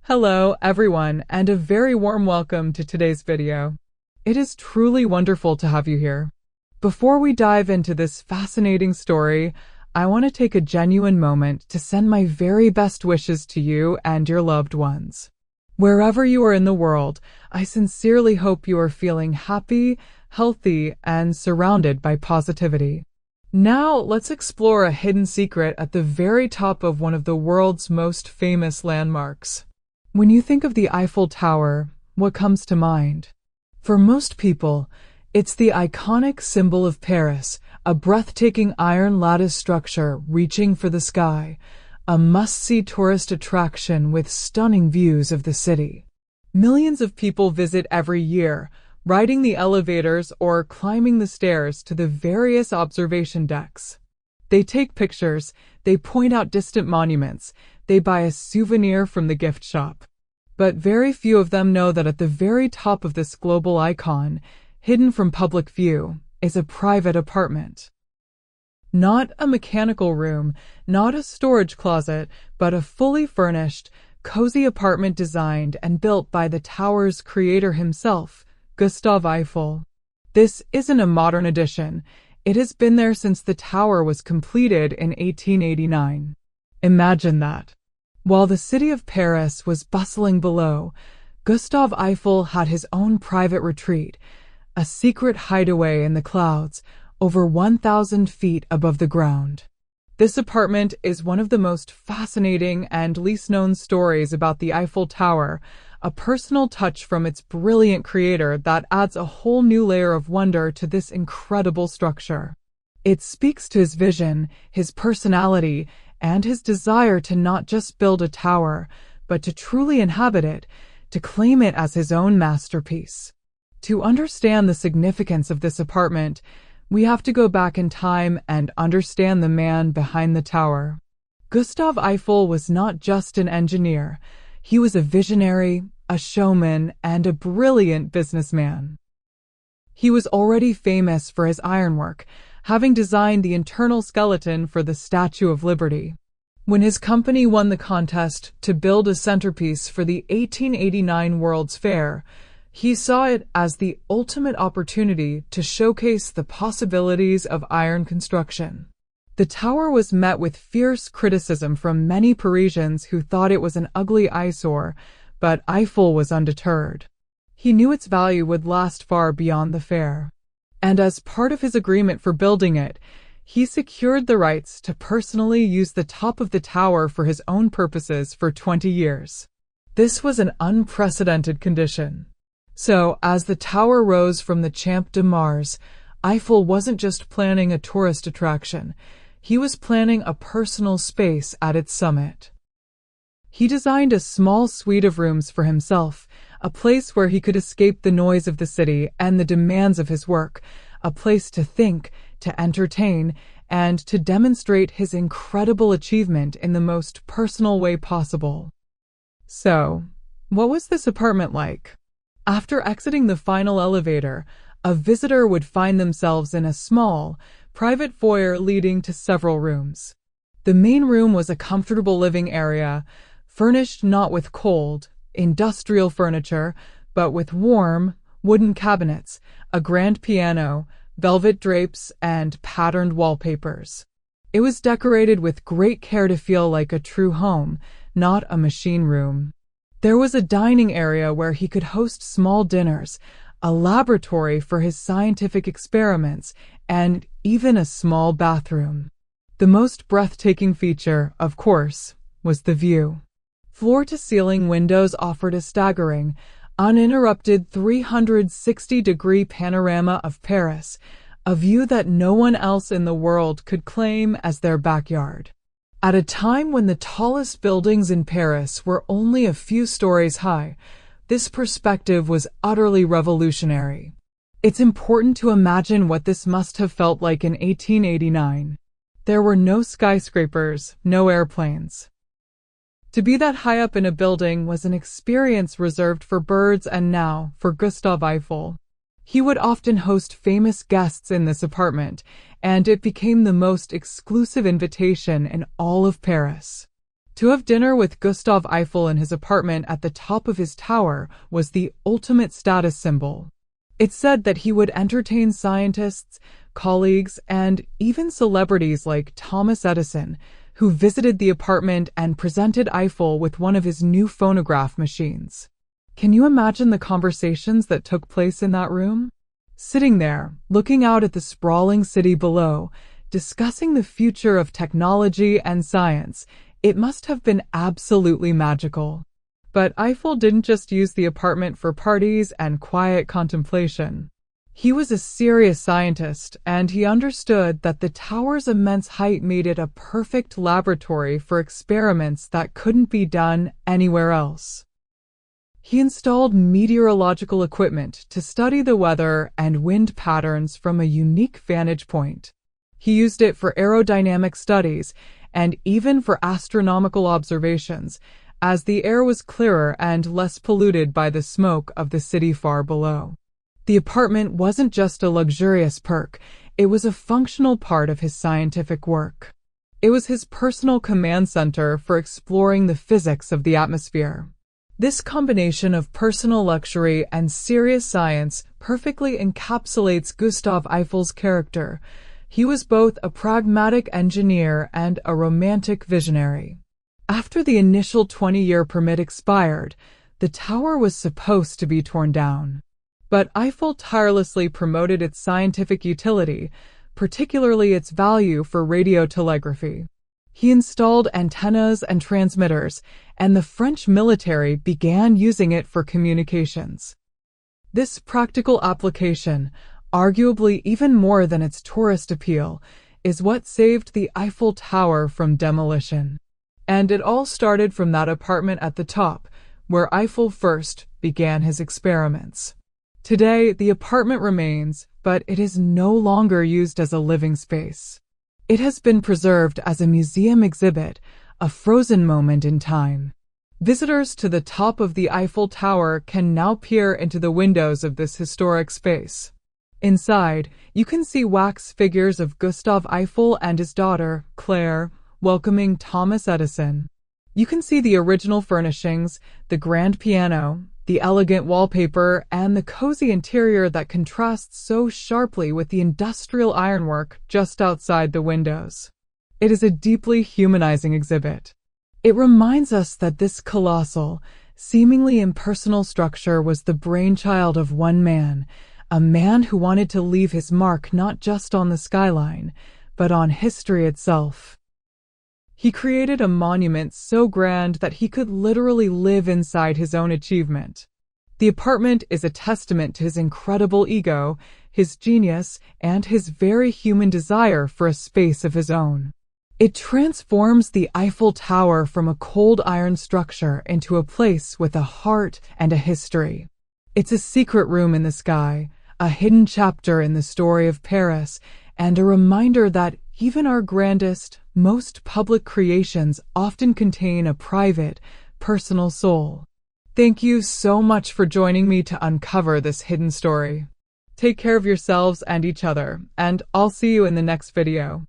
Hello, everyone, and a very warm welcome to today's video. It is truly wonderful to have you here. Before we dive into this fascinating story, I want to take a genuine moment to send my very best wishes to you and your loved ones. Wherever you are in the world, I sincerely hope you are feeling happy, healthy, and surrounded by positivity. Now, let's explore a hidden secret at the very top of one of the world's most famous landmarks. When you think of the Eiffel Tower, what comes to mind? For most people, it's the iconic symbol of Paris, a breathtaking iron lattice structure reaching for the sky, a must-see tourist attraction with stunning views of the city. Millions of people visit every year, riding the elevators or climbing the stairs to the various observation decks. They take pictures, they point out distant monuments, they buy a souvenir from the gift shop. But very few of them know that at the very top of this global icon, hidden from public view, is a private apartment. Not a mechanical room, not a storage closet, but a fully furnished, cozy apartment designed and built by the tower's creator himself, Gustave Eiffel. This isn't a modern addition. It has been there since the tower was completed in 1889. Imagine that. While the city of Paris was bustling below, Gustave Eiffel had his own private retreat, a secret hideaway in the clouds, over 1,000 feet above the ground. This apartment is one of the most fascinating and least known stories about the Eiffel Tower, a personal touch from its brilliant creator that adds a whole new layer of wonder to this incredible structure. It speaks to his vision, his personality, and his desire to not just build a tower, but to truly inhabit it, to claim it as his own masterpiece. To understand the significance of this apartment, we have to go back in time and understand the man behind the tower. Gustave Eiffel was not just an engineer. He was a visionary, a showman, and a brilliant businessman. He was already famous for his ironwork, having designed the internal skeleton for the Statue of Liberty. When his company won the contest to build a centerpiece for the 1889 World's Fair, he saw it as the ultimate opportunity to showcase the possibilities of iron construction. The tower was met with fierce criticism from many Parisians who thought it was an ugly eyesore, but Eiffel was undeterred. He knew its value would last far beyond the fair. And as part of his agreement for building it, he secured the rights to personally use the top of the tower for his own purposes for 20 years. This was an unprecedented condition. So, as the tower rose from the Champ de Mars, Eiffel wasn't just planning a tourist attraction, he was planning a personal space at its summit. He designed a small suite of rooms for himself, a place where he could escape the noise of the city and the demands of his work, a place to think, to entertain, and to demonstrate his incredible achievement in the most personal way possible. So, what was this apartment like? After exiting the final elevator, a visitor would find themselves in a small, private foyer leading to several rooms. The main room was a comfortable living area, furnished not with cold, industrial furniture, but with warm, wooden cabinets, a grand piano, velvet drapes, and patterned wallpapers. It was decorated with great care to feel like a true home, not a machine room. There was a dining area where he could host small dinners, a laboratory for his scientific experiments, and even a small bathroom. The most breathtaking feature, of course, was the view. Floor-to-ceiling windows offered a staggering, uninterrupted 360-degree panorama of Paris, a view that no one else in the world could claim as their backyard. At a time when the tallest buildings in Paris were only a few stories high, this perspective was utterly revolutionary. It's important to imagine what this must have felt like in 1889. There were no skyscrapers, no airplanes. To be that high up in a building was an experience reserved for birds, and now, for Gustave Eiffel. He would often host famous guests in this apartment, and it became the most exclusive invitation in all of Paris. To have dinner with Gustave Eiffel in his apartment at the top of his tower was the ultimate status symbol. It's said that he would entertain scientists, colleagues, and even celebrities like Thomas Edison, who visited the apartment and presented Eiffel with one of his new phonograph machines. Can you imagine the conversations that took place in that room? Sitting there, looking out at the sprawling city below, discussing the future of technology and science, it must have been absolutely magical. But Eiffel didn't just use the apartment for parties and quiet contemplation. He was a serious scientist, and he understood that the tower's immense height made it a perfect laboratory for experiments that couldn't be done anywhere else. He installed meteorological equipment to study the weather and wind patterns from a unique vantage point. He used it for aerodynamic studies and even for astronomical observations, as the air was clearer and less polluted by the smoke of the city far below. The apartment wasn't just a luxurious perk, it was a functional part of his scientific work. It was his personal command center for exploring the physics of the atmosphere. This combination of personal luxury and serious science perfectly encapsulates Gustave Eiffel's character. He was both a pragmatic engineer and a romantic visionary. After the initial 20-year permit expired, the tower was supposed to be torn down. But Eiffel tirelessly promoted its scientific utility, particularly its value for radio telegraphy. He installed antennas and transmitters, and the French military began using it for communications. This practical application, arguably even more than its tourist appeal, is what saved the Eiffel Tower from demolition. And it all started from that apartment at the top, where Eiffel first began his experiments. Today, the apartment remains, but it is no longer used as a living space. It has been preserved as a museum exhibit, a frozen moment in time. Visitors to the top of the Eiffel Tower can now peer into the windows of this historic space. Inside, you can see wax figures of Gustave Eiffel and his daughter, Claire, welcoming Thomas Edison. You can see the original furnishings, the grand piano, the elegant wallpaper, and the cozy interior that contrasts so sharply with the industrial ironwork just outside the windows. It is a deeply humanizing exhibit. It reminds us that this colossal, seemingly impersonal structure was the brainchild of one man, a man who wanted to leave his mark not just on the skyline, but on history itself. He created a monument so grand that he could literally live inside his own achievement. The apartment is a testament to his incredible ego, his genius, and his very human desire for a space of his own. It transforms the Eiffel Tower from a cold iron structure into a place with a heart and a history. It's a secret room in the sky, a hidden chapter in the story of Paris, and a reminder that even our grandest, most public creations often contain a private, personal soul. Thank you so much for joining me to uncover this hidden story. Take care of yourselves and each other, and I'll see you in the next video.